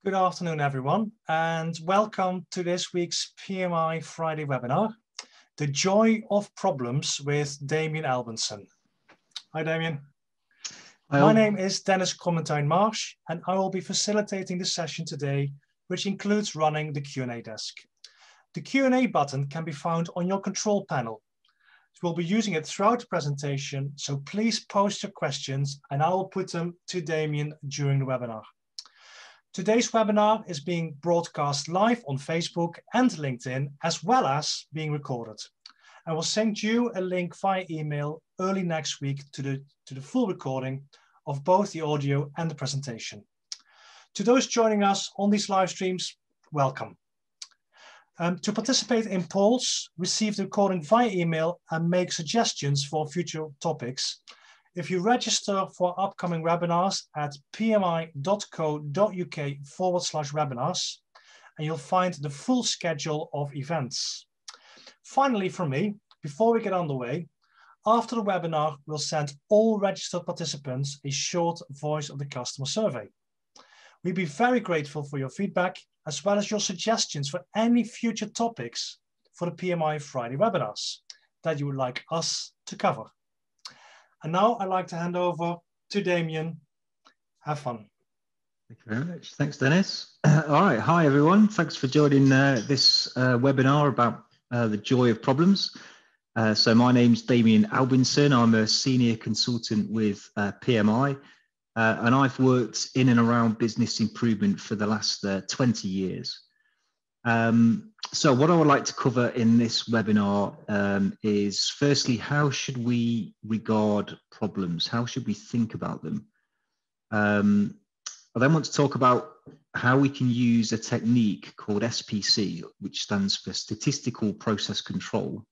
Good afternoon, everyone, and welcome to this week's PMI Friday webinar, The Joy of Problems with Damion Albinson. Hi, Damion. My name is Dennis Clementine-Marsh, and I will be facilitating the session today, which includes running the Q&A desk. The Q&A button can be found on your control panel. We'll be using it throughout the presentation, so please post your questions and I will put them to Damion during the webinar. Today's webinar is being broadcast live on Facebook and LinkedIn, as well as being recorded. I will send you a link via email early next week to the full recording of both the audio and the presentation. To those joining us on these live streams, welcome. To participate in polls, receive the recording via email and make suggestions for future topics. If you register for upcoming webinars at pmi.co.uk/webinars, and you'll find the full schedule of events. Finally, from me, before we get underway, after the webinar, we'll send all registered participants a short voice of the customer survey. We'd be very grateful for your feedback, as well as your suggestions for any future topics for the PMI Friday webinars that you would like us to cover. And now I'd like to hand over to Damion. Have fun. Thank you very much. Thanks, Dennis. All right. Hi, everyone. Thanks for joining this webinar about the joy of problems. So my name's Damion Albinson. I'm a senior consultant with PMI, and I've worked in and around business improvement for the last 20 years. So what I would like to cover in this webinar is firstly, how should we regard problems? How should we think about them? I then want to talk about how we can use a technique called SPC, which stands for statistical process control.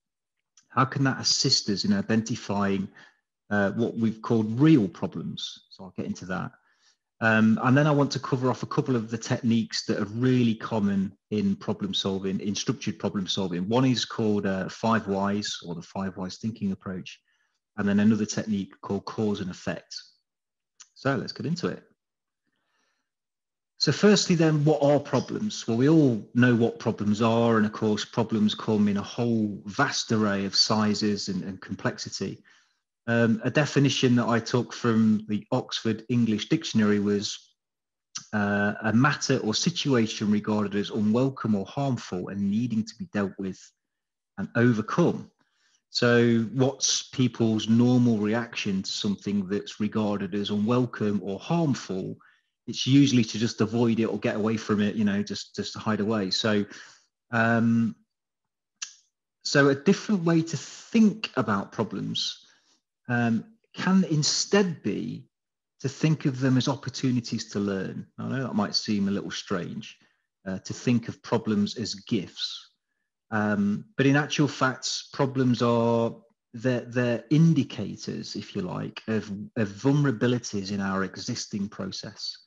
How can that assist us in identifying what we've called real problems? So I'll get into that. And then I want to cover off a couple of the techniques that are really common in problem solving, in structured problem solving. One is called 5 whys, or the 5 whys thinking approach, and then another technique called cause and effect. So let's get into it. So firstly then, what are problems? Well, we all know what problems are, and of course problems come in a whole vast array of sizes and complexity. A definition that I took from the Oxford English Dictionary was a matter or situation regarded as unwelcome or harmful and needing to be dealt with and overcome. So what's people's normal reaction to something that's regarded as unwelcome or harmful? It's usually to just avoid it or get away from it, you know, just to hide away. So, so a different way to think about problems can instead be to think of them as opportunities to learn. I know that might seem a little strange, to think of problems as gifts, but in actual fact, problems are they're indicators, if you like, of vulnerabilities in our existing process.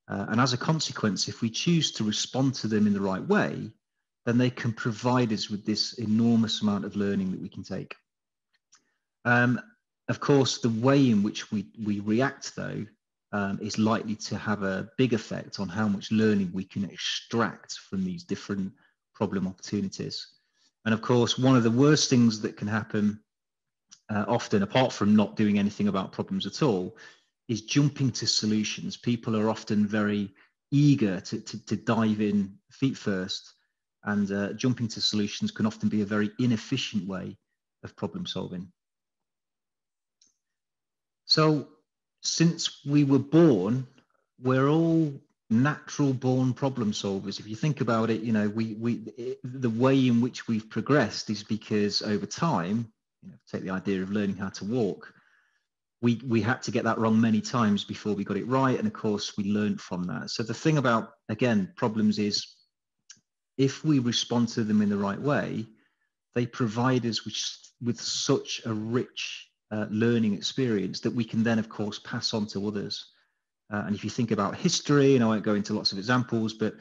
And as a consequence, if we choose to respond to them in the right way, then they can provide us with this enormous amount of learning that we can take. Of course, the way in which we react, though, is likely to have a big effect on how much learning we can extract from these different problem opportunities. And of course, one of the worst things that can happen often, apart from not doing anything about problems at all, is jumping to solutions. People are often very eager to dive in feet first, and jumping to solutions can often be a very inefficient way of problem solving. So since we were born, we're all natural born problem solvers. If you think about it, you know, the way in which we've progressed is because over time, you know, take the idea of learning how to walk, we had to get that wrong many times before we got it right. And of course, we learned from that. So the thing about, again, problems is if we respond to them in the right way, they provide us with such a rich learning experience that we can then, of course, pass on to others. And if you think about history, and I won't go into lots of examples, but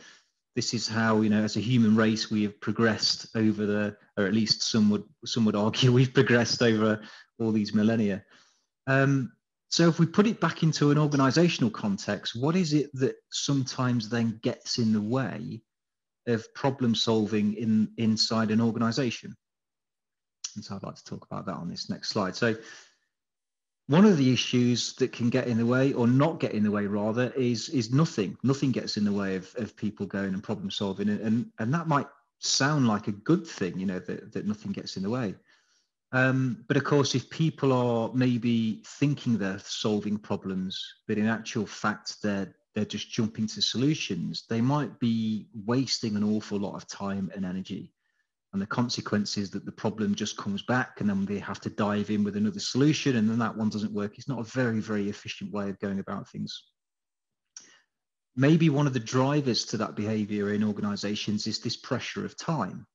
this is how, you know, as a human race, we have progressed over or at least some would argue we've progressed over all these millennia. So if we put it back into an organizational context, what is it that sometimes then gets in the way of problem solving inside an organization? And so I'd like to talk about that on this next slide. So one of the issues that can get in the way, or not get in the way rather, is nothing. Nothing gets in the way of people going and problem solving. And that might sound like a good thing, you know, that nothing gets in the way. But of course, if people are maybe thinking they're solving problems, but in actual fact, they're just jumping to solutions, they might be wasting an awful lot of time and energy. And the consequence is that the problem just comes back, and then they have to dive in with another solution, and then that one doesn't work. It's not a very, very efficient way of going about things. Maybe one of the drivers to that behavior in organizations is this pressure of time.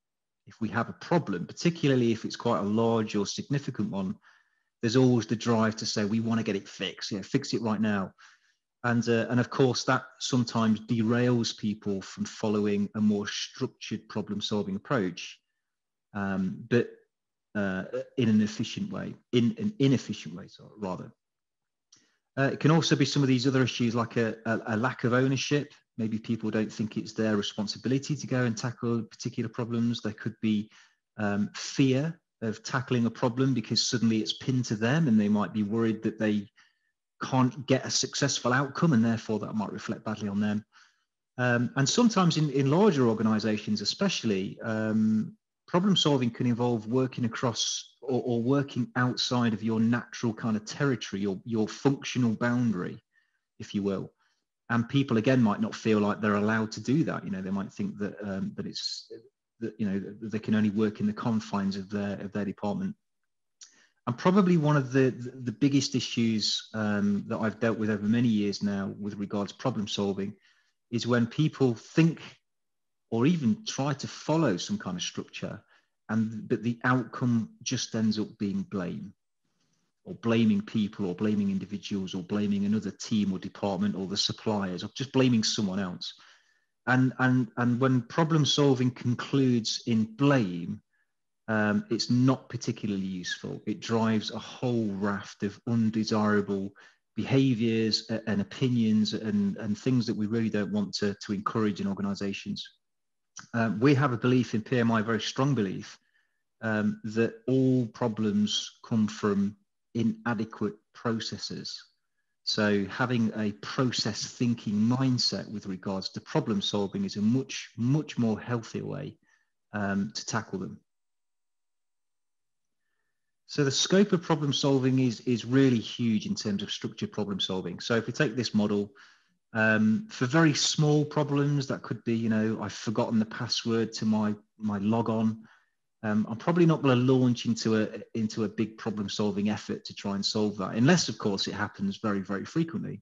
If we have a problem, particularly if it's quite a large or significant one, there's always the drive to say, we want to get it fixed, fix it right now. And of course, that sometimes derails people from following a more structured problem-solving approach, but in an efficient way, in an inefficient way, rather. It can also be some of these other issues like a lack of ownership. Maybe people don't think it's their responsibility to go and tackle particular problems. There could be fear of tackling a problem because suddenly it's pinned to them, and they might be worried that they can't get a successful outcome, and therefore that might reflect badly on them. And sometimes in larger organizations especially, problem solving can involve working across or working outside of your natural kind of territory, your functional boundary, if you will. And people again might not feel like they're allowed to do that. You know, they might think that they can only work in the confines of their department. And probably one of the biggest issues that I've dealt with over many years now with regards to problem solving is when people think or even try to follow some kind of structure, but the outcome just ends up being blame, or blaming people, or blaming individuals, or blaming another team or department, or the suppliers, or just blaming someone else. And when problem solving concludes in blame, it's not particularly useful. It drives a whole raft of undesirable behaviors and opinions and things that we really don't want to encourage in organizations. We have a belief in PMI, a very strong belief, that all problems come from inadequate processes. So having a process thinking mindset with regards to problem solving is a much, much more healthier way to tackle them. So the scope of problem solving is really huge in terms of structured problem solving. So if we take this model, for very small problems, that could be, you know, I've forgotten the password to my log on. I'm probably not going to launch into a big problem solving effort to try and solve that, unless of course it happens very, very frequently.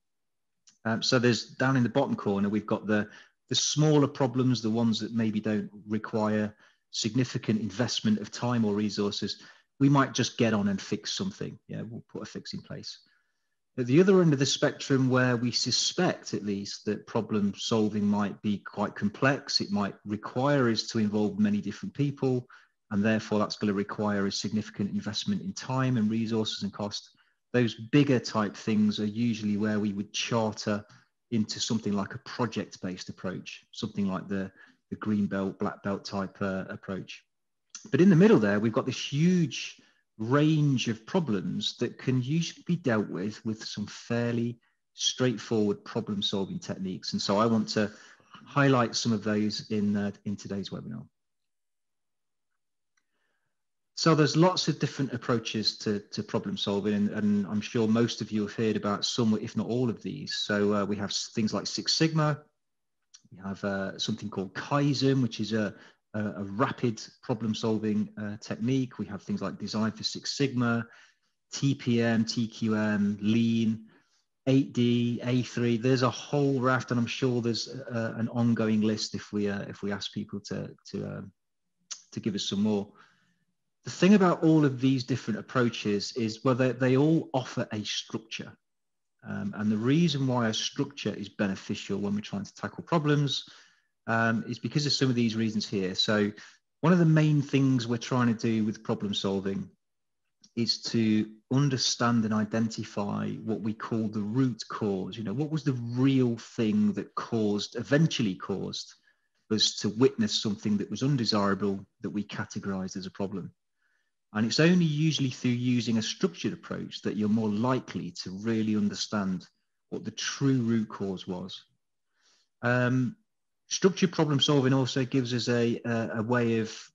So there's down in the bottom corner, we've got the smaller problems, the ones that maybe don't require significant investment of time or resources. We might just get on and fix something. Yeah, we'll put a fix in place. At the other end of the spectrum, where we suspect at least that problem solving might be quite complex, it might require us to involve many different people, and therefore that's going to require a significant investment in time and resources and cost. Those bigger type things are usually where we would charter into something like a project-based approach, something like the green belt, black belt type approach. But in the middle there, we've got this huge range of problems that can usually be dealt with some fairly straightforward problem solving techniques. And so I want to highlight some of those in today's webinar. So there's lots of different approaches to problem solving, and I'm sure most of you have heard about some, if not all of these. So we have things like Six Sigma. We have something called Kaizen, which is a rapid problem-solving technique. We have things like Design for Six Sigma, TPM, TQM, Lean, 8D, A3. There's a whole raft, and I'm sure there's an ongoing list if we ask people to give us some more. The thing about all of these different approaches is, well, they all offer a structure. And the reason why a structure is beneficial when we're trying to tackle problems is because of some of these reasons here. So one of the main things we're trying to do with problem solving is to understand and identify what we call the root cause. What was the real thing that eventually caused us to witness something that was undesirable that we categorized as a problem. And it's only usually through using a structured approach that you're more likely to really understand what the true root cause was. Structured problem solving also gives us a way of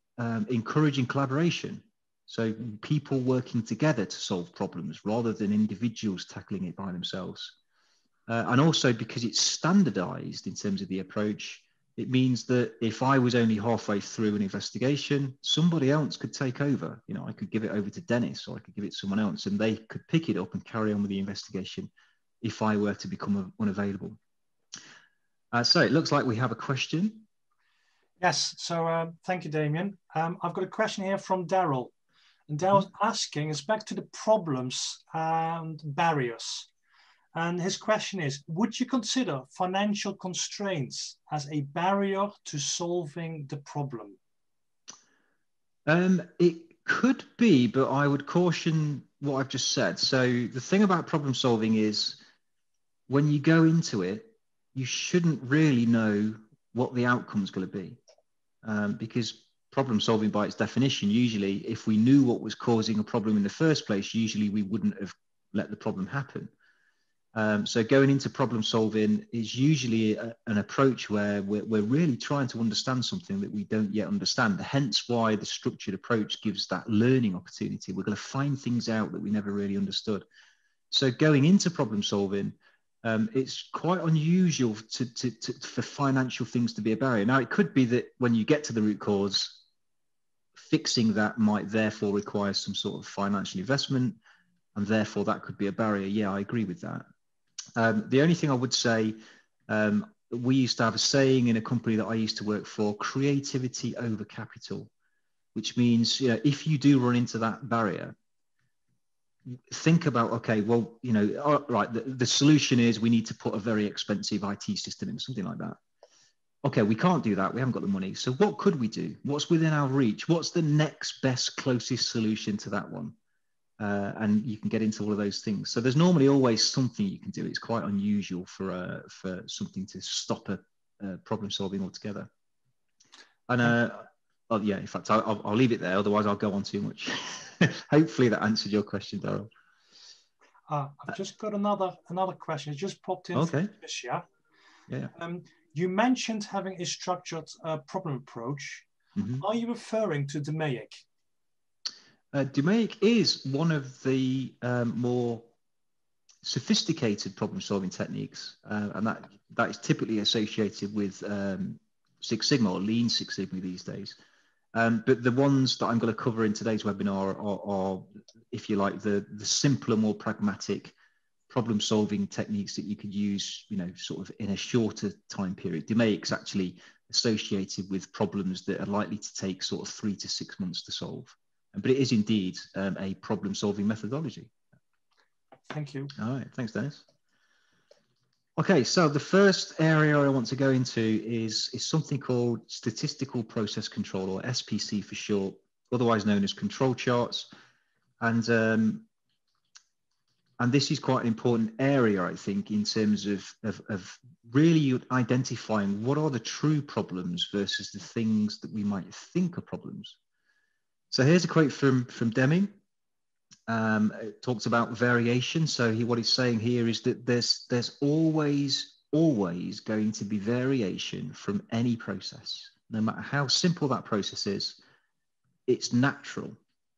encouraging collaboration. So people working together to solve problems rather than individuals tackling it by themselves. And also because it's standardized in terms of the approach, it means that if I was only halfway through an investigation, somebody else could take over. I could give it over to Dennis, or I could give it to someone else, and they could pick it up and carry on with the investigation if I were to become unavailable. So it looks like we have a question. Yes, so thank you, Damion. I've got a question here from Daryl. And Daryl's asking us back to the problems and barriers. And his question is, would you consider financial constraints as a barrier to solving the problem? It could be, but I would caution what I've just said. So the thing about problem solving is when you go into it, you shouldn't really know what the outcome is going to be. Because problem solving by its definition, usually if we knew what was causing a problem in the first place, usually we wouldn't have let the problem happen. So going into problem solving is usually an approach where we're really trying to understand something that we don't yet understand. Hence why the structured approach gives that learning opportunity. We're going to find things out that we never really understood. So going into problem solving, it's quite unusual for financial things to be a barrier. Now, it could be that when you get to the root cause, fixing that might therefore require some sort of financial investment, and therefore that could be a barrier. Yeah, I agree with that. The only thing I would say, we used to have a saying in a company that I used to work for, creativity over capital, which means, if you do run into that barrier, think about, okay, well, right, the solution is we need to put a very expensive IT system in, something like that. Okay, we can't do that. We haven't got the money. So what could we do? What's within our reach? What's the next best, closest solution to that one? And you can get into all of those things. So there's normally always something you can do. It's quite unusual for something to stop a problem solving altogether. And oh, yeah, in fact, I'll leave it there. Otherwise, I'll go on too much. Hopefully that answered your question, Daryl. I've just got another question. It just popped in. Okay. From Tricia. Yeah. You mentioned having a structured problem approach. Mm-hmm. Are you referring to DMAIC? DMAIC is one of the more sophisticated problem-solving techniques, and that is typically associated with Six Sigma or Lean Six Sigma these days. But the ones that I'm going to cover in today's webinar are if you like, the simpler, more pragmatic problem-solving techniques that you could use, sort of in a shorter time period. DMAIC's actually associated with problems that are likely to take sort of 3 to 6 months to solve. But it is indeed a problem-solving methodology. Thank you. All right, thanks, Dennis. Okay, so the first area I want to go into is something called statistical process control, or SPC for short, otherwise known as control charts. And this is quite an important area, I think, in terms of really identifying what are the true problems versus the things that we might think are problems. So here's a quote from Deming. It talks about variation. So what he's saying here is that there's always going to be variation from any process, no matter how simple that process is. It's natural.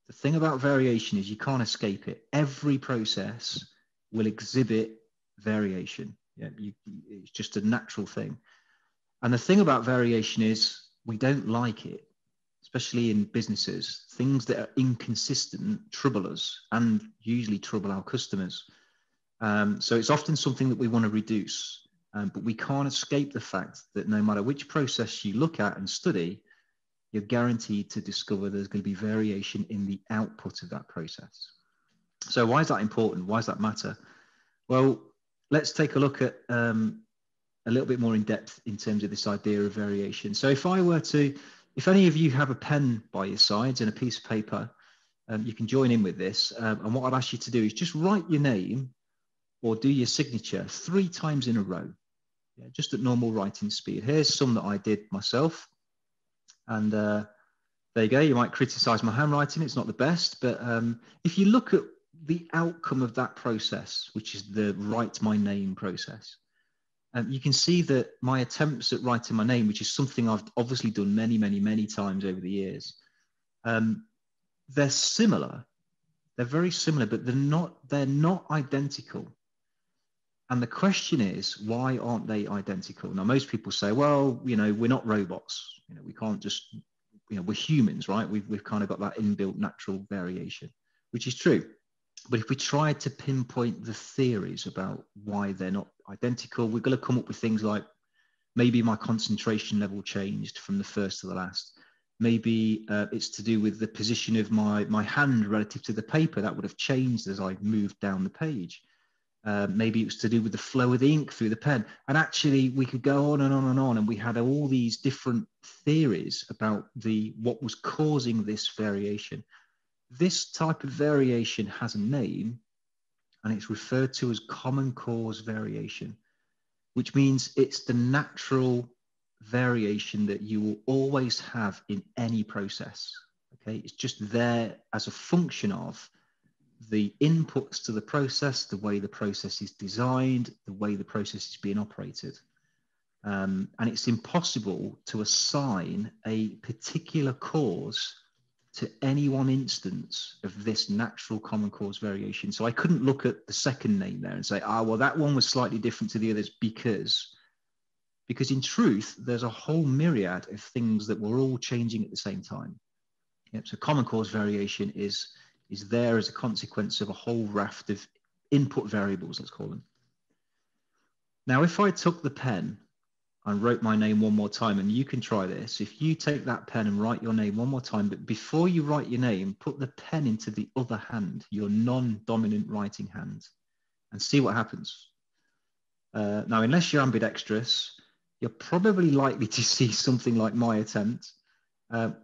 The thing about variation is you can't escape it. Every process will exhibit variation. Yeah, it's just a natural thing. And the thing about variation is we don't like it, especially in businesses. Things that are inconsistent trouble us and usually trouble our customers. So it's often something that we want to reduce, but we can't escape the fact that no matter which process you look at and study, you're guaranteed to discover there's going to be variation in the output of that process. So why is that important? Why does that matter? Well, let's take a look at a little bit more in depth in terms of this idea of variation. So if any of you have a pen by your sides and a piece of paper, you can join in with this. And what I'd ask you to do is just write your name or do your signature 3 times in a row, just at normal writing speed. Here's some that I did myself. And there you go. You might criticize my handwriting. It's not the best. But if you look at the outcome of that process, which is the write my name process, you can see that my attempts at writing my name, which is something I've obviously done many, many, many times over the years, they're similar. They're very similar, but they're not identical. And the question is, why aren't they identical? Now, most people say, well, we're not robots. We can't just, we're humans, right? We've kind of got that inbuilt natural variation, which is true. But if we try to pinpoint the theories about why they're not identical, we're going to come up with things like maybe my concentration level changed from the first to the last. Maybe it's to do with the position of my hand relative to the paper. That would have changed as I moved down the page. Maybe it was to do with the flow of the ink through the pen. And actually, we could go on and on and on. And we had all these different theories about what was causing this variation. This type of variation has a name, and it's referred to as common cause variation, which means it's the natural variation that you will always have in any process. Okay, it's just there as a function of the inputs to the process, the way the process is designed, the way the process is being operated. And it's impossible to assign a particular cause to any one instance of this natural common cause variation. So I couldn't look at the second name there and say, well, that one was slightly different to the others because in truth, there's a whole myriad of things that were all changing at the same time. Yep, so common cause variation is there as a consequence of a whole raft of input variables, let's call them. Now, if I took the pen and wrote my name one more time, and you can try this, if you take that pen and write your name one more time, but before you write your name, put the pen into the other hand, your non-dominant writing hand, and see what happens. Now, unless you're ambidextrous, you're probably likely to see something like my attempt,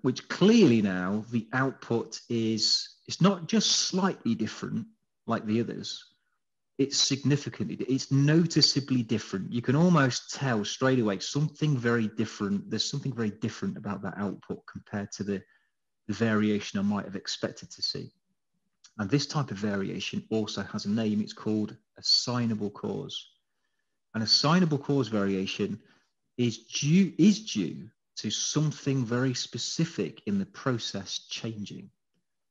which clearly now the output it's not just slightly different like the others. It's noticeably different. You can almost tell straight away something very different. There's something very different about that output compared to the variation I might have expected to see. And this type of variation also has a name. It's called assignable cause. An assignable cause variation is due to something very specific in the process changing.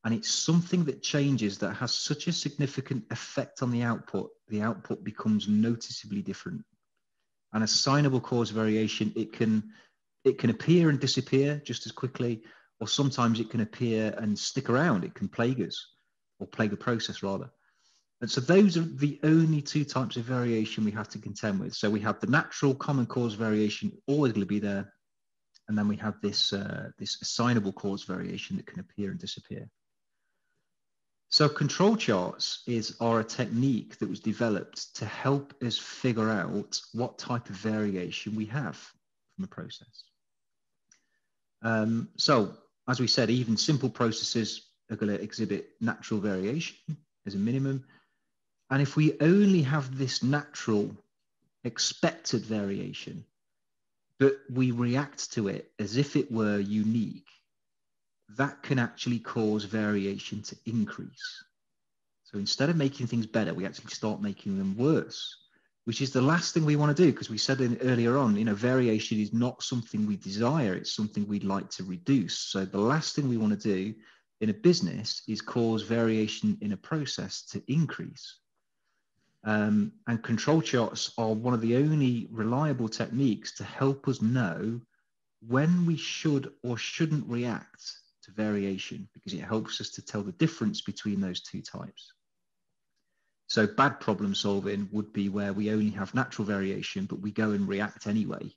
And it's something that changes that has such a significant effect on the output becomes noticeably different. An assignable cause variation, it can appear and disappear just as quickly, or sometimes it can appear and stick around. It can plague us, or plague a process rather. And so those are the only 2 types of variation we have to contend with. So we have the natural common cause variation, always going to be there. And then we have this assignable cause variation that can appear and disappear. So control charts are a technique that was developed to help us figure out what type of variation we have from a process. So as we said, even simple processes are going to exhibit natural variation as a minimum. And if we only have this natural expected variation, but we react to it as if it were unique, that can actually cause variation to increase. So instead of making things better, we actually start making them worse, which is the last thing we want to do, because we said earlier on, variation is not something we desire, it's something we'd like to reduce. So the last thing we want to do in a business is cause variation in a process to increase. And control charts are one of the only reliable techniques to help us know when we should or shouldn't react to variation, because it helps us to tell the difference between those 2 types. So bad problem solving would be where we only have natural variation, but we go and react anyway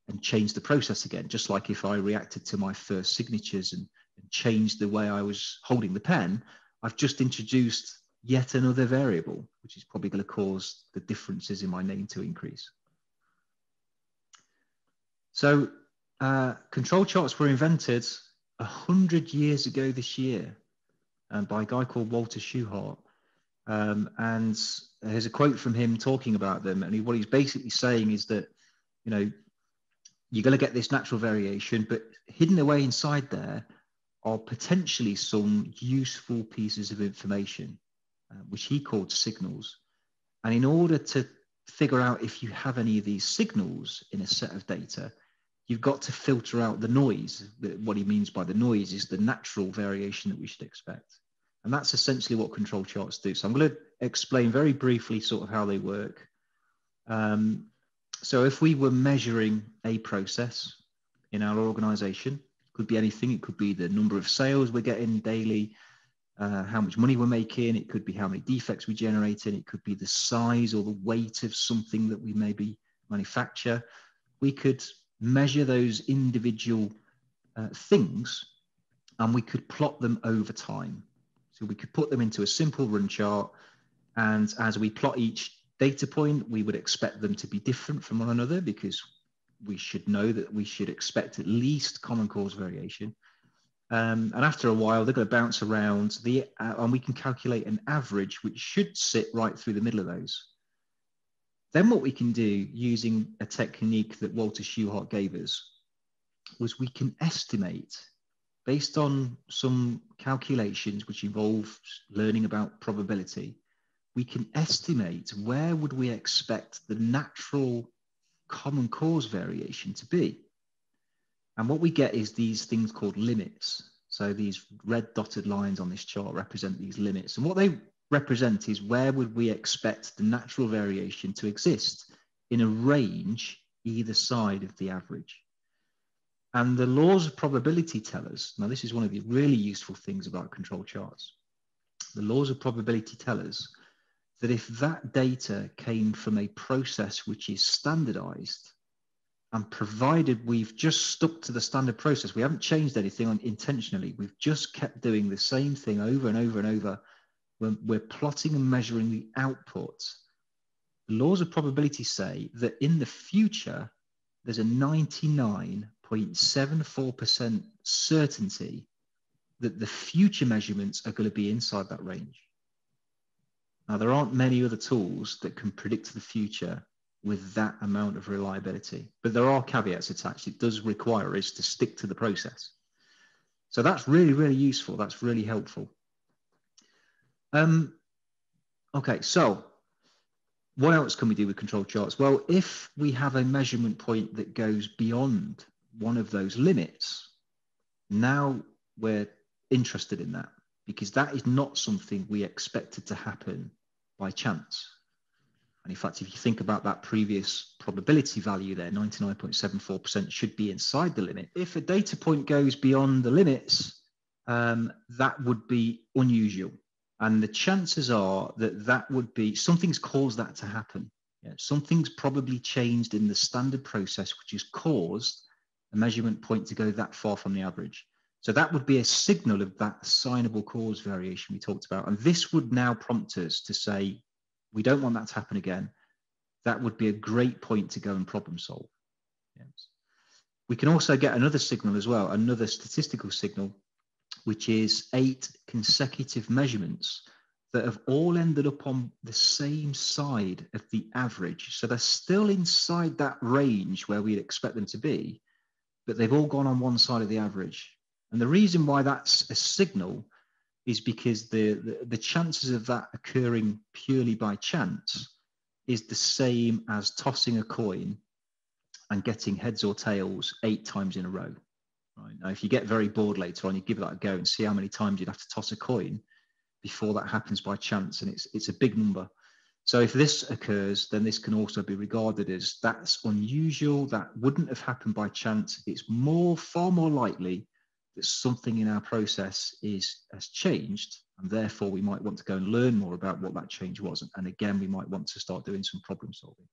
and change the process again. Just like if I reacted to my first signatures and changed the way I was holding the pen, I've just introduced yet another variable, which is probably going to cause the differences in my name to increase. So control charts were invented 100 years ago this year. by a guy called Walter Schuhart. And there's a quote from him talking about them. And what he's basically saying is that, you know, you're going to get this natural variation, but hidden away inside there are potentially some useful pieces of information, which he called signals. And in order to figure out if you have any of these signals in a set of data, you've got to filter out the noise. What he means by the noise is the natural variation that we should expect. And that's essentially what control charts do. So I'm going to explain very briefly sort of how they work. So if we were measuring a process in our organization, could be anything. It could be the number of sales we're getting daily, how much money we're making. It could be how many defects we generate. It could be the size or the weight of something that we maybe manufacture. We could measure those individual things, and we could plot them over time. So we could put them into a simple run chart, and as we plot each data point, we would expect them to be different from one another, because we should know that we should expect at least common cause variation. And after a while, they're going to bounce around, and we can calculate an average, which should sit right through the middle of those. Then what we can do, using a technique that Walter Schuhart gave us, was we can estimate, based on some calculations which involve learning about probability, we can estimate where would we expect the natural common cause variation to be. And what we get is these things called limits. So these red dotted lines on this chart represent these limits. And what they represent is where would we expect the natural variation to exist in a range either side of the average. And the laws of probability tell us, now this is one of the really useful things about control charts. The laws of probability tell us that if that data came from a process which is standardized, and provided we've just stuck to the standard process, we haven't changed anything intentionally, we've just kept doing the same thing over and over and over, when we're plotting and measuring the output, the laws of probability say that in the future, there's a 99.74% certainty that the future measurements are going to be inside that range. Now, there aren't many other tools that can predict the future with that amount of reliability, but there are caveats attached. It does require us to stick to the process. So that's really, really useful. That's really helpful. Okay, so what else can we do with control charts? Well, if we have a measurement point that goes beyond one of those limits, now we're interested in that, because that is not something we expected to happen by chance. And in fact, if you think about that previous probability value there, 99.74% should be inside the limit. If a data point goes beyond the limits, that would be unusual. And the chances are that that would be, something's caused that to happen. Yeah, something's probably changed in the standard process, which has caused a measurement point to go that far from the average. So that would be a signal of that assignable cause variation we talked about. And this would now prompt us to say, we don't want that to happen again. That would be a great point to go and problem solve. Yes. We can also get another signal as well, another statistical signal, which is 8 consecutive measurements that have all ended up on the same side of the average. So they're still inside that range where we'd expect them to be, but they've all gone on one side of the average. And the reason why that's a signal is because the chances of that occurring purely by chance is the same as tossing a coin and getting heads or tails 8 times in a row. Right? Now, if you get very bored later on, you give that a go and see how many times you'd have to toss a coin before that happens by chance, and it's a big number. So if this occurs, then this can also be regarded as that's unusual, that wouldn't have happened by chance. It's far more likely that something in our process has changed, and therefore we might want to go and learn more about what that change was. And again, we might want to start doing some problem solving.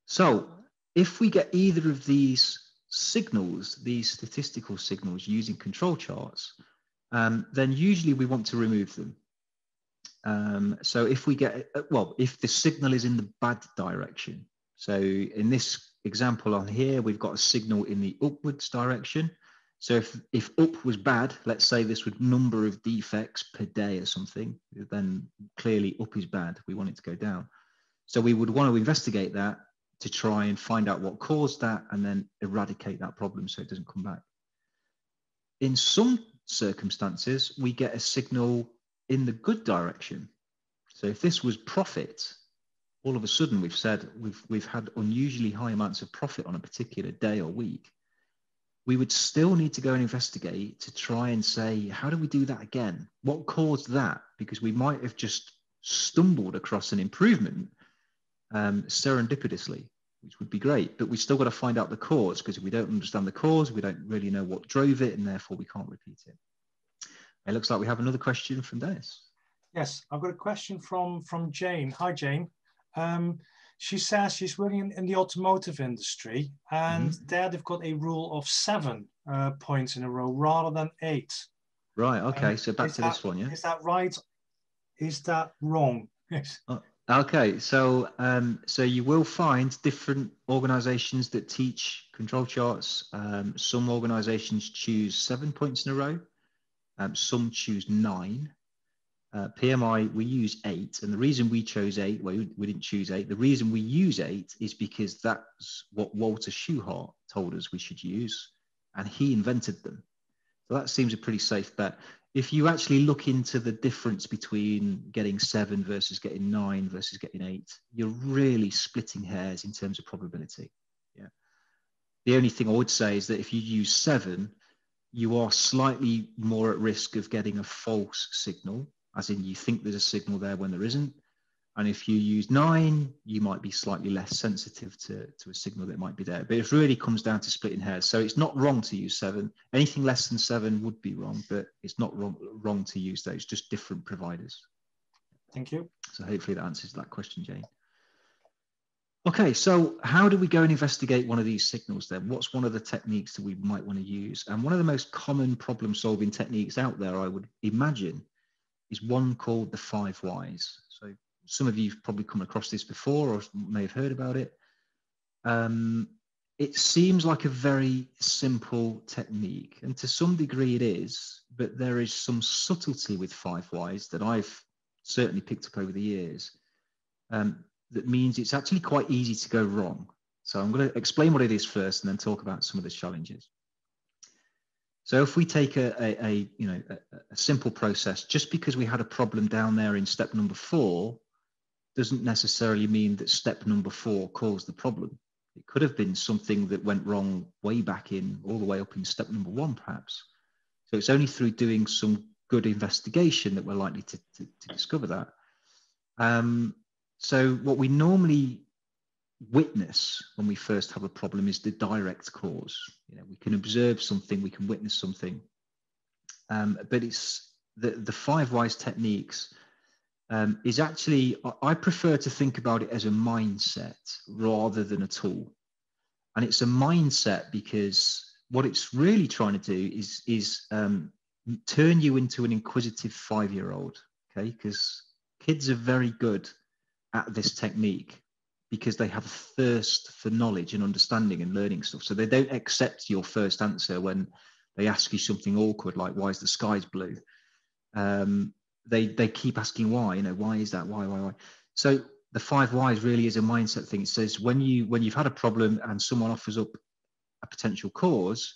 So if we get either of these signals, these statistical signals using control charts, then usually we want to remove them. So if we get, if the signal is in the bad direction, so in this example on here, we've got a signal in the upwards direction. So if up was bad, let's say this would number of defects per day or something, then clearly up is bad. We want it to go down. So we would want to investigate that to try and find out what caused that and then eradicate that problem so it doesn't come back. In some circumstances, we get a signal in the good direction. So if this was profit, all of a sudden we've said we've had unusually high amounts of profit on a particular day or week, we would still need to go and investigate to try and say, how do we do that again? What caused that? Because we might have just stumbled across an improvement serendipitously, which would be great, but we still got to find out the cause, because if we don't understand the cause, we don't really know what drove it, and therefore we can't repeat it. It looks like we have another question from Dennis. Yes, I've got a question from Jane. Hi, Jane. She says she's working in the automotive industry, and there they've got a rule of 7 points in a row rather than 8. Right. Okay. So back to this one. Yeah. Is that right? Is that wrong? Yes. Okay. So so you will find different organizations that teach control charts. Some organizations choose 7 points in a row. Some choose 9. PMI, we use 8, and the reason we chose 8, well, we didn't choose 8. The reason we use 8 is because that's what Walter Schuhart told us we should use, and he invented them. So that seems a pretty safe bet. If you actually look into the difference between getting 7 versus getting 9 versus getting 8, you're really splitting hairs in terms of probability. Yeah. The only thing I would say is that if you use 7, you are slightly more at risk of getting a false signal, as in you think there's a signal there when there isn't. And if you use 9, you might be slightly less sensitive to a signal that might be there. But it really comes down to splitting hairs. So it's not wrong to use 7. Anything less than 7 would be wrong, but it's not wrong to use those, just different providers. Thank you. So hopefully that answers that question, Jane. Okay, so how do we go and investigate one of these signals then? What's one of the techniques that we might want to use? And one of the most common problem-solving techniques out there, I would imagine, is one called the 5 whys. So some of you have probably come across this before or may have heard about it. It seems like a very simple technique, and to some degree it is, but there is some subtlety with 5 whys that I've certainly picked up over the years. That means it's actually quite easy to go wrong. So I'm going to explain what it is first and then talk about some of the challenges. So if we take a simple process, just because we had a problem down there in step number 4 doesn't necessarily mean that step number 4 caused the problem. It could have been something that went wrong way back in, all the way up in step number 1 perhaps. So it's only through doing some good investigation that we're likely to discover that. So what we normally witness when we first have a problem is the direct cause. We can observe something, we can witness something, but it's the 5 whys techniques is actually, I prefer to think about it as a mindset rather than a tool. And it's a mindset because what it's really trying to do is turn you into an inquisitive 5-year-old, okay? Because kids are very good at this technique because they have a thirst for knowledge and understanding and learning stuff. So they don't accept your first answer when they ask you something awkward, like, why is the sky blue? They keep asking why, why is that? Why? So the 5 whys really is a mindset thing. It says when you've had a problem and someone offers up a potential cause,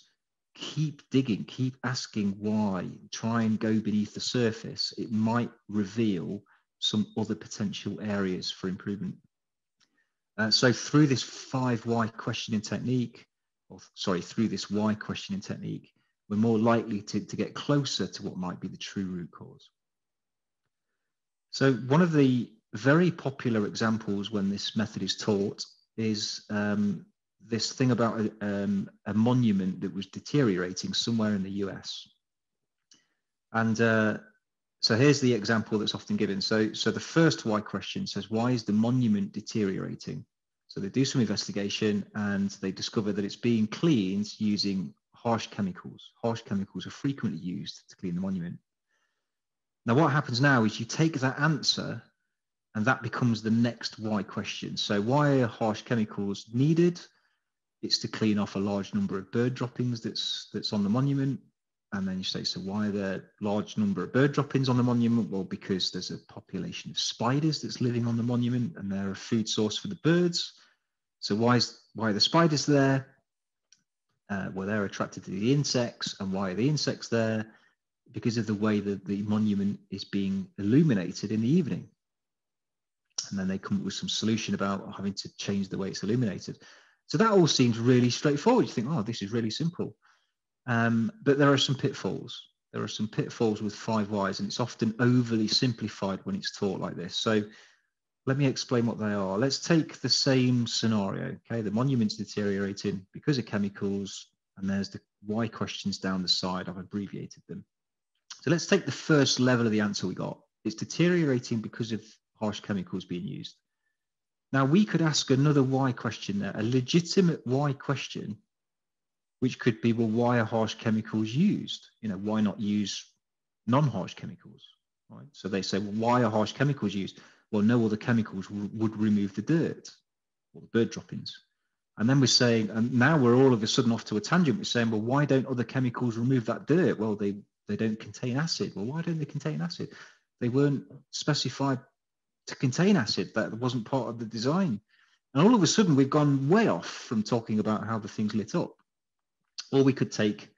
keep digging, keep asking why, try and go beneath the surface. It might reveal some other potential areas for improvement. So through this 5 why questioning technique, through this why questioning technique, we're more likely to get closer to what might be the true root cause. So one of the very popular examples when this method is taught is this thing about a monument that was deteriorating somewhere in the US. And so here's the example that's often given. So the first why question says, why is the monument deteriorating? So they do some investigation and they discover that it's being cleaned using harsh chemicals. Harsh chemicals are frequently used to clean the monument. Now what happens now is you take that answer and that becomes the next why question. So why are harsh chemicals needed? it's to clean off a large number of bird droppings that's on the monument. And then you say, so why are there large number of bird droppings on the monument? Well, because there's a population of spiders that's living on the monument and they're a food source for the birds. So why are the spiders there? Well, they're attracted to the insects. And why are the insects there? Because of the way that the monument is being illuminated in the evening. And then they come up with some solution about having to change the way it's illuminated. So that all seems really straightforward. You think, oh, this is really simple. But there are some pitfalls. There are some pitfalls with 5 whys, and it's often overly simplified when it's taught like this. So let me explain what they are. Let's take the same scenario. Okay, the monument's deteriorating because of chemicals, and there's the why questions down the side. I've abbreviated them. So let's take the first level of the answer we got. It's deteriorating because of harsh chemicals being used. Now we could ask another why question there, a legitimate why question, which could be, well, why are harsh chemicals used? You know, why not use non-harsh chemicals, right? So they say, well, why are harsh chemicals used? Well, no other chemicals would remove the dirt or the bird droppings. And then we're saying, and now we're all of a sudden off to a tangent. We're saying, well, why don't other chemicals remove that dirt? Well, they don't contain acid. Well, why don't they contain acid? They weren't specified to contain acid. That wasn't part of the design. And all of a sudden, we've gone way off from talking about how the thing's lit up. Or we could take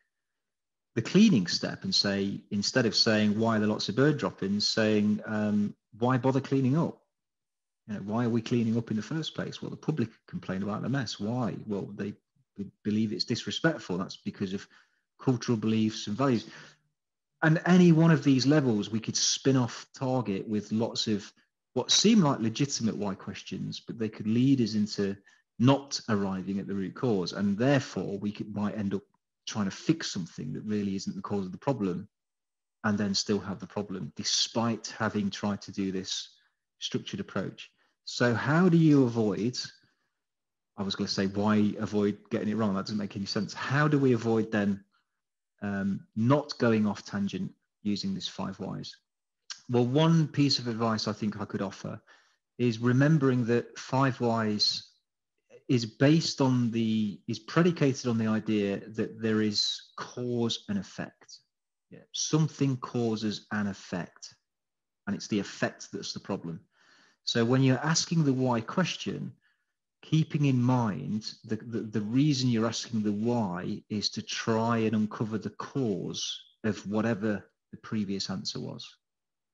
the cleaning step and say, instead of saying, why are there lots of bird droppings, saying, why bother cleaning up? You know, why are we cleaning up in the first place? Well, the public complain about the mess. Why? Well, they believe it's disrespectful. That's because of cultural beliefs and values. And any one of these levels, we could spin off target with lots of what seem like legitimate why questions, but they could lead us into not arriving at the root cause. And therefore, might end up trying to fix something that really isn't the cause of the problem, and then still have the problem, despite having tried to do this structured approach. So how do you avoid, I was going to say, why avoid getting it wrong? That doesn't make any sense. How do we avoid then not going off tangent using this 5 whys? Well, one piece of advice I think I could offer is remembering that 5 whys is predicated on the idea that there is cause and effect. Yeah, something causes an effect, and it's the effect that's the problem. So when you're asking the why question, keeping in mind the reason you're asking the why is to try and uncover the cause of whatever the previous answer was,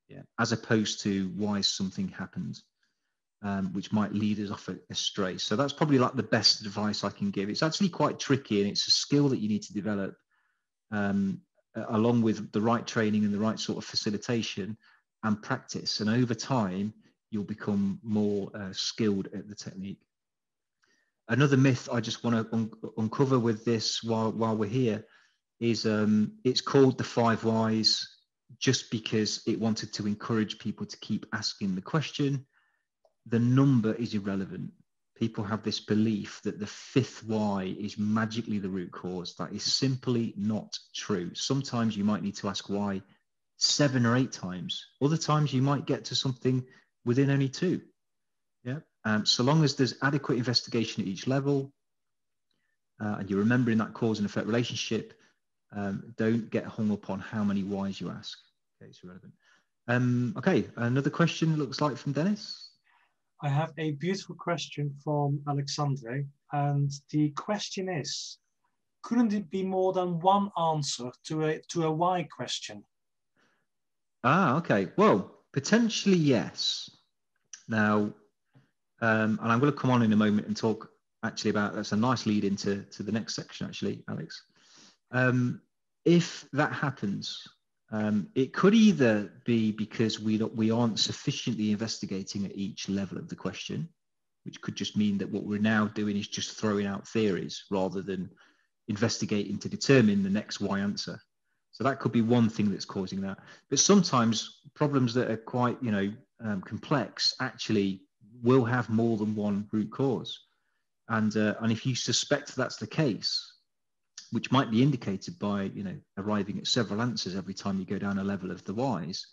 yeah, as opposed to why something happened, which might lead us off astray. So that's probably like the best advice I can give. It's actually quite tricky, and it's a skill that you need to develop along with the right training and the right sort of facilitation and practice. And over time, you'll become more skilled at the technique. Another myth I just want to uncover with this while we're here is it's called the 5 whys just because it wanted to encourage people to keep asking the question. The number is irrelevant. People have this belief that the 5th why is magically the root cause. That is simply not true. Sometimes you might need to ask why 7 or 8 times. Other times you might get to something within only 2. Yeah. So long as there's adequate investigation at each level, and you're remembering that cause and effect relationship, don't get hung up on how many whys you ask. Okay, it's irrelevant. Okay, another question looks like from Dennis. I have a beautiful question from Alexandre, and the question is, couldn't it be more than one answer to a why question? Okay. Well, potentially yes. Now, and I'm going to come on in a moment and talk actually about, that's a nice lead into the next section actually, Alex. If that happens, it could either be because we aren't sufficiently investigating at each level of the question, which could just mean that what we're now doing is just throwing out theories rather than investigating to determine the next why answer. So that could be one thing that's causing that. But sometimes problems that are quite, complex actually will have more than one root cause. And if you suspect that's the case, which might be indicated by, arriving at several answers every time you go down a level of the whys,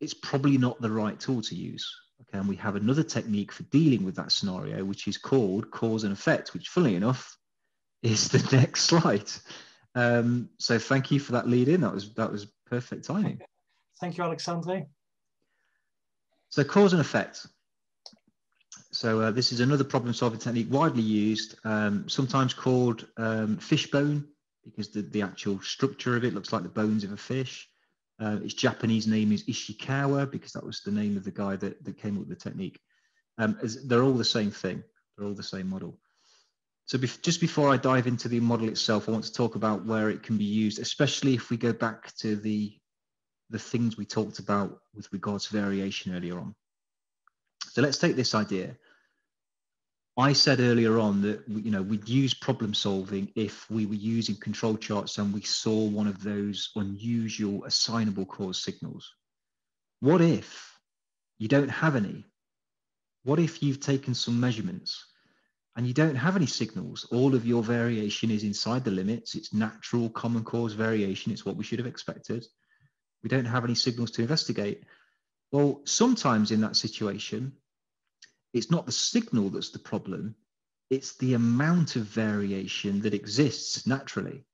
it's probably not the right tool to use. Okay, and we have another technique for dealing with that scenario, which is called cause and effect, which, funnily enough, is the next slide. So thank you for that lead in. That was perfect timing. Thank you, Alexandre. So cause and effect. So this is another problem solving technique widely used, sometimes called fishbone, because the actual structure of it looks like the bones of a fish. Its Japanese name is Ishikawa, because that was the name of the guy that came up with the technique. They're all the same thing. They're all the same model. So just before I dive into the model itself, I want to talk about where it can be used, especially if we go back to the things we talked about with regards to variation earlier on. So let's take this idea. I said earlier on that we'd use problem solving if we were using control charts and we saw one of those unusual assignable cause signals. What if you don't have any? What if you've taken some measurements and you don't have any signals? All of your variation is inside the limits. It's natural common cause variation. It's what we should have expected. We don't have any signals to investigate. Well, sometimes in that situation, it's not the signal that's the problem. It's the amount of variation that exists naturally.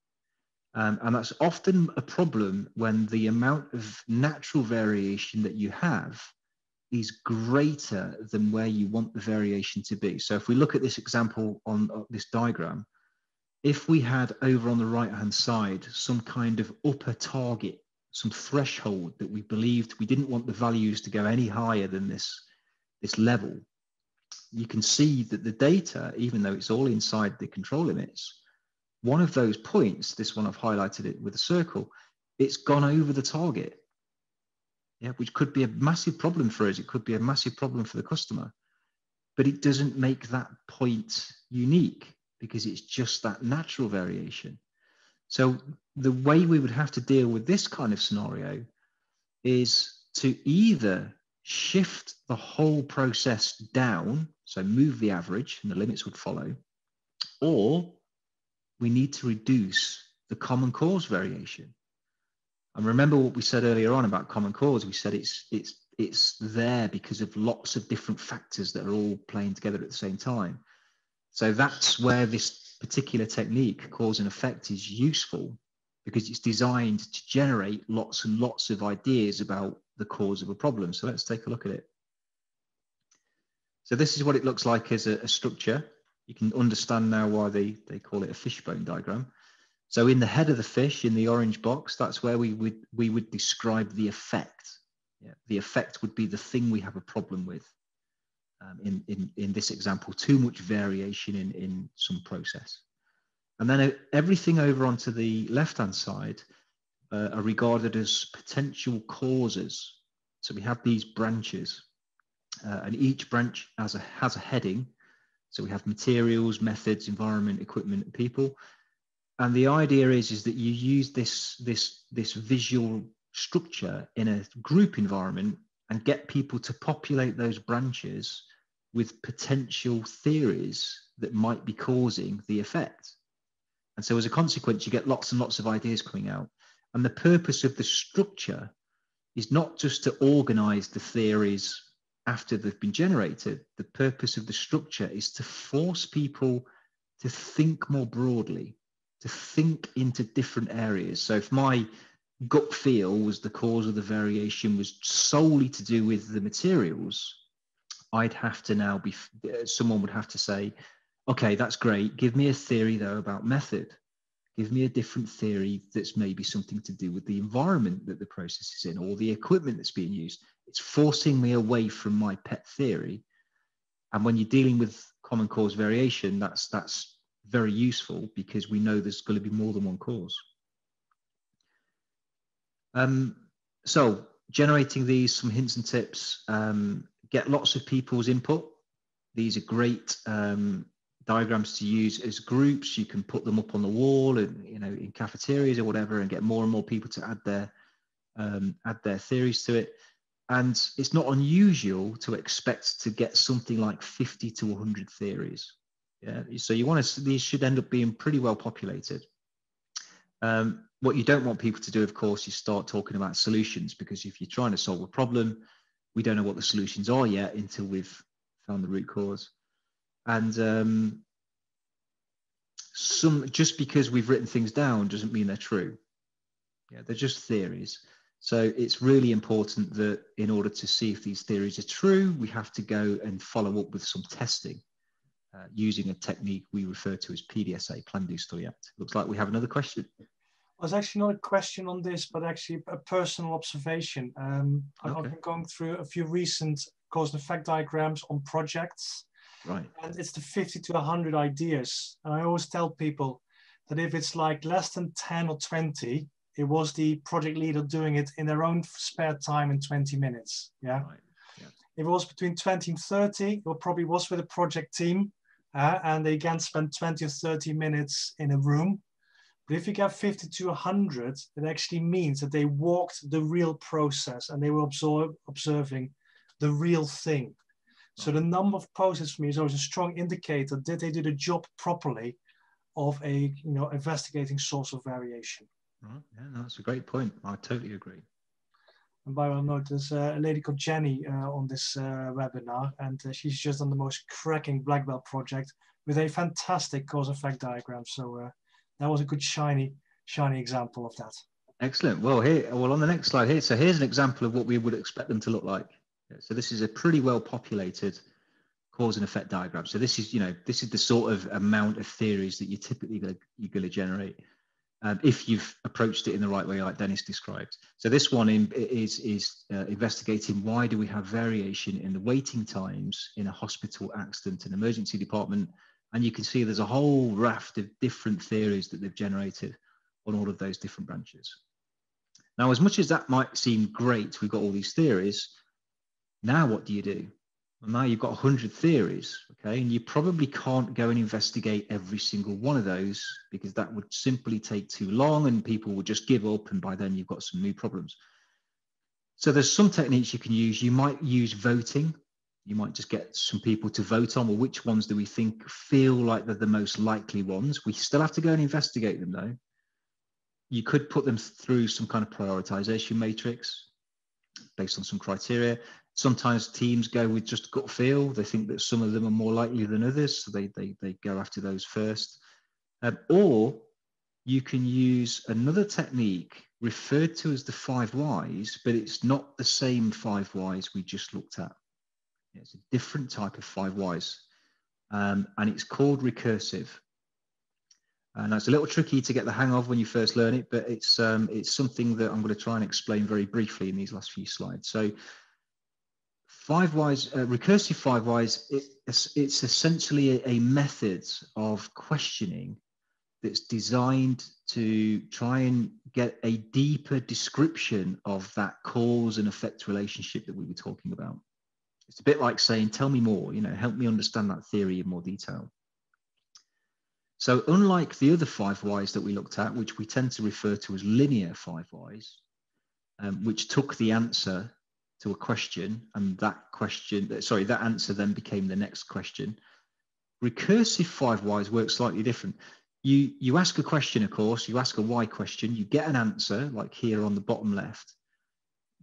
And that's often a problem when the amount of natural variation that you have is greater than where you want the variation to be. So if we look at this example on this diagram, if we had over on the right-hand side some kind of upper target, some threshold that we believed we didn't want the values to go any higher than this level, you can see that the data, even though it's all inside the control limits, one of those points, this one I've highlighted it with a circle, it's gone over the target. Yeah, which could be a massive problem for us. It could be a massive problem for the customer, but it doesn't make that point unique because it's just that natural variation. So the way we would have to deal with this kind of scenario is to either shift the whole process down, so move the average and the limits would follow, or we need to reduce the common cause variation. And remember what we said earlier on about common cause. We said it's there because of lots of different factors that are all playing together at the same time. So that's where this particular technique, cause and effect, is useful, because it's designed to generate lots and lots of ideas about the cause of a problem. So let's take a look at it. So this is what it looks like as a structure. You can understand now why they call it a fishbone diagram. So in the head of the fish, in the orange box, that's where we would describe the effect. Yeah, the effect would be the thing we have a problem with. In this example, too much variation in some process. And then everything over onto the left-hand side are regarded as potential causes. So we have these branches, and each branch has a heading. So we have materials, methods, environment, equipment, and people. And the idea is that you use this visual structure in a group environment and get people to populate those branches with potential theories that might be causing the effect. And so as a consequence, you get lots and lots of ideas coming out. And the purpose of the structure is not just to organize the theories after they've been generated. The purpose of the structure is to force people to think more broadly, to think into different areas. So if my gut feel was the cause of the variation was solely to do with the materials, I'd have to now someone would have to say, okay, that's great. Give me a theory though about method. Give me a different theory that's maybe something to do with the environment that the process is in or the equipment that's being used. It's forcing me away from my pet theory. And when you're dealing with common cause variation, that's very useful because we know there's going to be more than one cause. So generating these, some hints and tips, get lots of people's input. These are great diagrams to use as groups. You can put them up on the wall and in cafeterias or whatever and get more and more people to add their theories to it. And it's not unusual to expect to get something like 50 to 100 theories. Yeah, so these should end up being pretty well populated. What you don't want people to do, of course, is start talking about solutions, because if you're trying to solve a problem, we don't know what the solutions are yet until we've found the root cause. And just because we've written things down doesn't mean they're true. Yeah, they're just theories. So it's really important that in order to see if these theories are true, we have to go and follow up with some testing using a technique we refer to as PDSA, Plan, Do, Study, Act. Looks like we have another question. There's actually not a question on this, but actually a personal observation. I've been going through a few recent cause and effect diagrams on projects. Right. And it's the 50 to 100 ideas. And I always tell people that if it's like less than 10 or 20, it was the project leader doing it in their own spare time in 20 minutes. Yeah. Right. Yeah. If it was between 20 and 30, it probably was with a project team. And they again spend 20 or 30 minutes in a room. But if you get 50 to 100, it actually means that they walked the real process and they were observing the real thing. So the number of posts for me is always a strong indicator. Did they do the job properly of a investigating source of variation? Right. Yeah, no, that's a great point. I totally agree. And by the way, note, there's a lady called Jenny on this webinar, and she's just done the most cracking black belt project with a fantastic cause and effect diagram. So that was a good shiny example of that. Excellent. Well, on the next slide here, so here's an example of what we would expect them to look like. So this is a pretty well populated cause and effect diagram. So this is, this is the sort of amount of theories that you're typically going to generate if you've approached it in the right way, like Dennis described. So this one is investigating why do we have variation in the waiting times in a hospital accident and emergency department. And you can see there's a whole raft of different theories that they've generated on all of those different branches. Now, as much as that might seem great, we've got all these theories. Now, what do you do? Well, now you've got 100 theories, okay? And you probably can't go and investigate every single one of those because that would simply take too long and people would just give up. And by then you've got some new problems. So there's some techniques you can use. You might use voting. You might just get some people to vote on, well, which ones do we think feel like they're the most likely ones? We still have to go and investigate them though. You could put them through some kind of prioritization matrix based on some criteria. Sometimes teams go with just gut feel. They think that some of them are more likely than others, so they go after those first. Or you can use another technique referred to as the 5 whys, but it's not the same 5 whys we just looked at. It's a different type of 5 whys, and it's called recursive. And that's a little tricky to get the hang of when you first learn it, but it's something that I'm going to try and explain very briefly in these last few slides. So 5 whys, recursive 5 whys, it's essentially a method of questioning that's designed to try and get a deeper description of that cause and effect relationship that we were talking about. It's a bit like saying, tell me more, help me understand that theory in more detail. So unlike the other 5 whys that we looked at, which we tend to refer to as linear 5 whys, which took the answer to a question, and that answer then became the next question. Recursive 5 whys work slightly different. You ask a question, of course, you ask a why question, you get an answer, like here on the bottom left,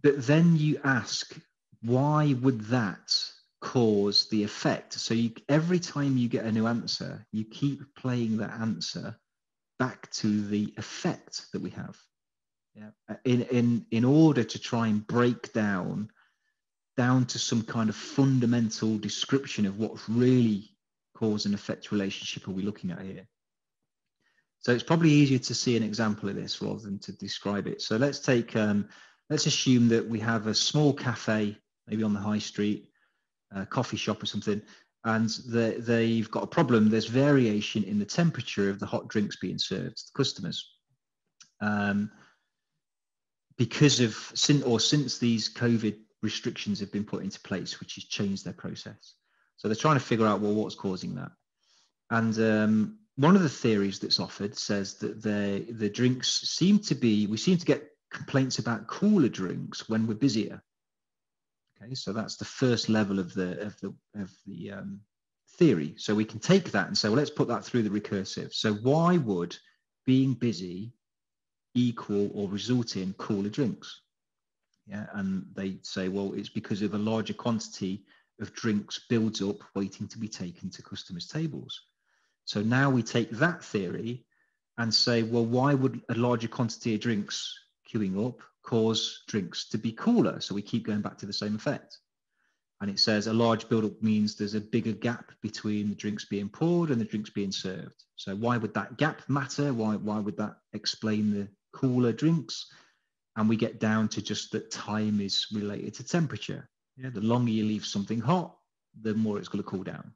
but then you ask, why would that cause the effect? So every time you get a new answer, you keep playing that answer back to the effect that we have. Yeah. In order to try and break down to some kind of fundamental description of what really cause and effect relationship are we looking at here. So it's probably easier to see an example of this rather than to describe it. So let's assume that we have a small cafe, maybe on the high street, a coffee shop or something, and they've got a problem. There's variation in the temperature of the hot drinks being served to customers. Since these COVID restrictions have been put into place, which has changed their process. So they're trying to figure out, well, what's causing that? And one of the theories that's offered says that the drinks we seem to get complaints about cooler drinks when we're busier. Okay, so that's the first level of the theory. So we can take that and say, well, let's put that through the recursive. So why would being busy equal or result in cooler drinks? Yeah, and they say, well, it's because of a larger quantity of drinks builds up waiting to be taken to customers' tables. So now we take that theory and say, well, why would a larger quantity of drinks queuing up cause drinks to be cooler? So we keep going back to the same effect. And it says a large buildup means there's a bigger gap between the drinks being poured and the drinks being served. So why would that gap matter? Why would that explain the cooler drinks? And we get down to just that time is related to temperature. Yeah, the longer you leave something hot, the more it's going to cool down.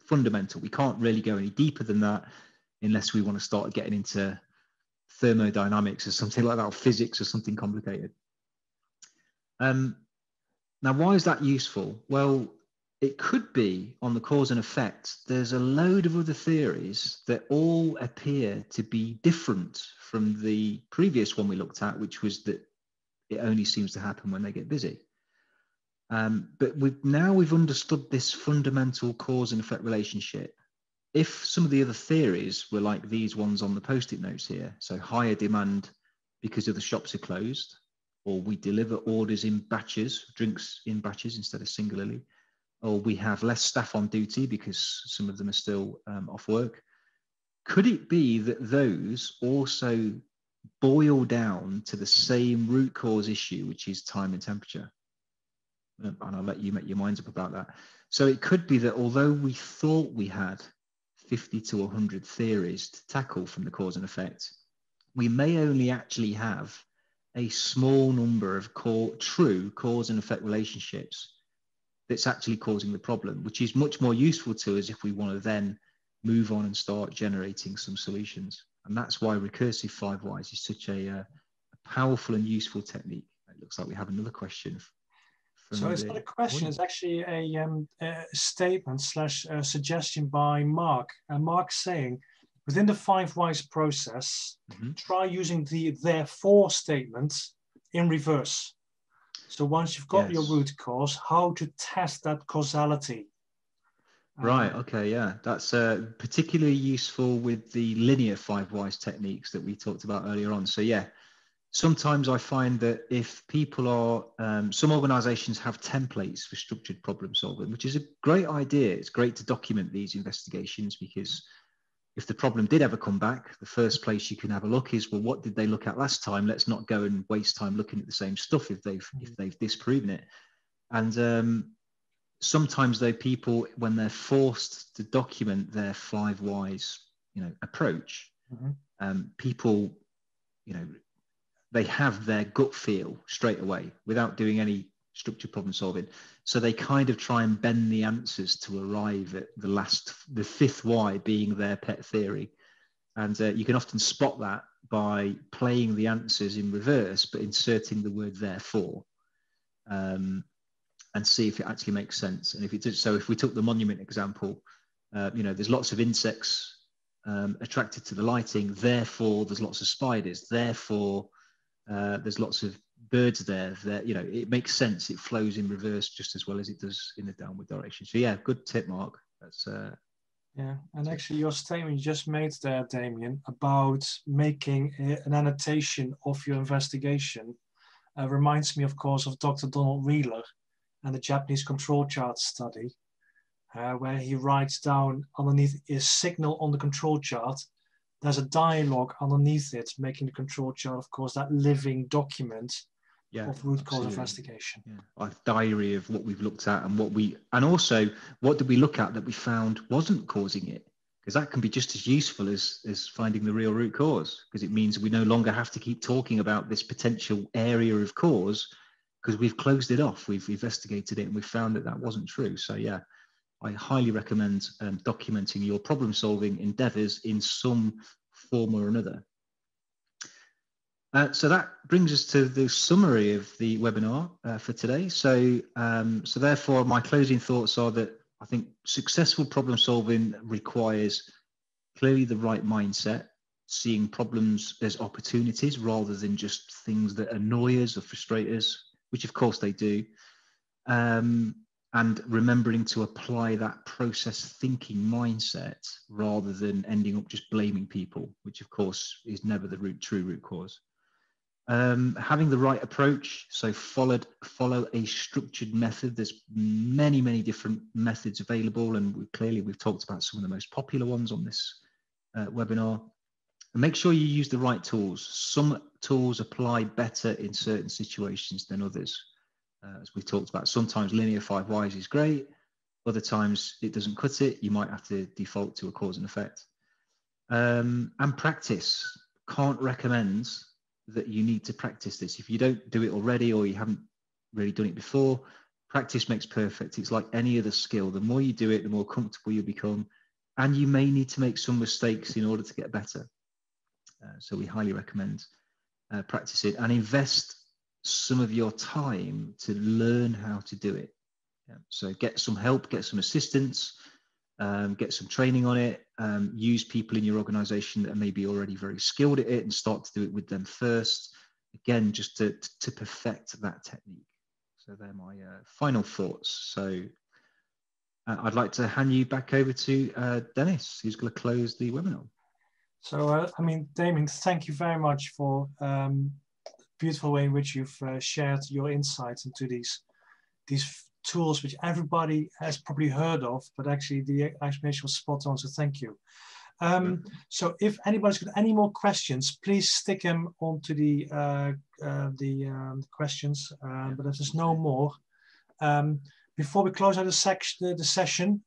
Fundamental. We can't really go any deeper than that unless we want to start getting into thermodynamics or something like that, or physics or something complicated. Now, why is that useful? Well, it could be on the cause and effect. There's a load of other theories that all appear to be different from the previous one we looked at, which was that it only seems to happen when they get busy. But we've understood this fundamental cause and effect relationship. If some of the other theories were like these ones on the post-it notes here, so higher demand because of the shops are closed, or we deliver orders in batches, drinks in batches instead of singularly, or we have less staff on duty because some of them are still off work. Could it be that those also boil down to the same root cause issue, which is time and temperature? And I'll let you make your minds up about that. So it could be that although we thought we had 50 to 100 theories to tackle from the cause and effect, we may only actually have a small number of true cause and effect relationships that's actually causing the problem, which is much more useful to us if we want to then move on and start generating some solutions. And that's why recursive 5 whys is such a powerful and useful technique. It looks like we have another question. So it's not a question, it's actually a statement slash suggestion by Mark. And Mark's saying, within the 5 whys process, try using the therefore statement in reverse. So once you've got your root cause, how to test that causality. Right, okay, yeah. That's particularly useful with the linear 5 whys techniques that we talked about earlier on. So yeah, sometimes I find that if people are, some organizations have templates for structured problem solving, which is a great idea. It's great to document these investigations, because if the problem did ever come back, the first place you can have a look is, well, what did they look at last time? Let's not go and waste time looking at the same stuff if they've disproven it. And sometimes though, people, when they're forced to document their 5 whys, approach, people, they have their gut feel straight away without doing any structured problem solving. So they kind of try and bend the answers to arrive at the 5th why being their pet theory. And you can often spot that by playing the answers in reverse, but inserting the word therefore, and see if it actually makes sense. And if it does, so if we took the monument example, there's lots of insects attracted to the lighting, therefore there's lots of spiders, therefore there's lots of birds there. It makes sense. It flows in reverse just as well as it does in the downward direction. So yeah, good tip, Mark. That's yeah, and actually your statement you just made there, Damion, about making an annotation of your investigation reminds me, of course, of Dr. Donald Wheeler and the Japanese control chart study, where he writes down underneath his signal on the control chart, there's a dialogue underneath it, making the control chart, of course, that living document of root cause investigation. Yeah. A diary of what we've looked at and also what did we look at that we found wasn't causing it? Because that can be just as useful as finding the real root cause, because it means we no longer have to keep talking about this potential area of cause, because we've closed it off, we've investigated it, and we've found that wasn't true. So yeah, I highly recommend documenting your problem solving endeavors in some form or another. So that brings us to the summary of the webinar for today. So therefore, my closing thoughts are that I think successful problem solving requires clearly the right mindset, seeing problems as opportunities rather than just things that annoy us or frustrate us, which of course they do. And remembering to apply that process thinking mindset rather than ending up just blaming people, which of course is never the true root cause. Having the right approach, so follow a structured method. There's many different methods available, and we've talked about some of the most popular ones on this webinar. And make sure you use the right tools. Some tools apply better in certain situations than others. As we talked about, sometimes linear 5 whys is great. Other times it doesn't cut it. You might have to default to a cause and effect. And practice. Can't recommend that you need to practice this. If you don't do it already, or you haven't really done it before, practice makes perfect. It's like any other skill. The more you do it, the more comfortable you become. And you may need to make some mistakes in order to get better. So we highly recommend practicing and invest some of your time to learn how to do it. Yeah. So get some help, get some assistance, get some training on it, use people in your organization that are maybe already very skilled at it and start to do it with them first. Again, just to perfect that technique. So they're my final thoughts. So I'd like to hand you back over to Dennis, who's going to close the webinar. So, I mean, Damion, thank you very much for the beautiful way in which you've shared your insights into these tools, which everybody has probably heard of, but actually the explanation was spot on, so thank you. So if anybody's got any more questions, please stick them onto the questions, but if there's no more, before we close out the session,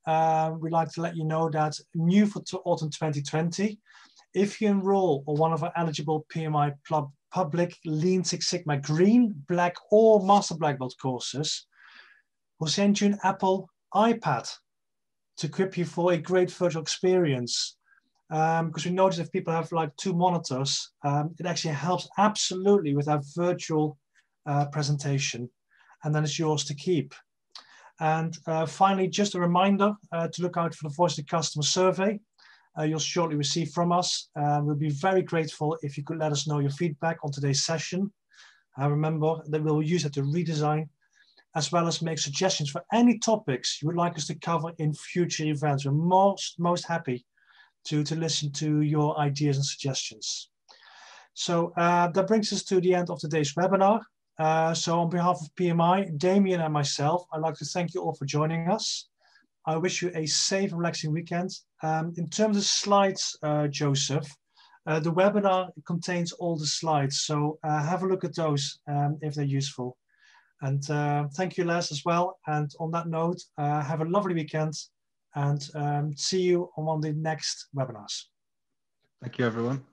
we'd like to let you know that new for autumn 2020, if you enroll on one of our eligible PMI public Lean Six Sigma Green, Black or Master Black Belt courses, we'll send you an Apple iPad to equip you for a great virtual experience. Because we notice if people have like 2 monitors, it actually helps absolutely with our virtual presentation, and then it's yours to keep. And finally, just a reminder to look out for the Voice of the Customer survey. You'll shortly receive from us. We'll be very grateful if you could let us know your feedback on today's session. Remember that we'll use it to redesign, as well as make suggestions for any topics you would like us to cover in future events. We're most happy to listen to your ideas and suggestions. So that brings us to the end of today's webinar. So on behalf of PMI, Damion and myself, I'd like to thank you all for joining us. I wish you a safe and relaxing weekend. In terms of slides, Joseph, the webinar contains all the slides, so have a look at those if they're useful. And thank you, Les, as well. And on that note, have a lovely weekend, and see you on one of the next webinars. Thank you, everyone.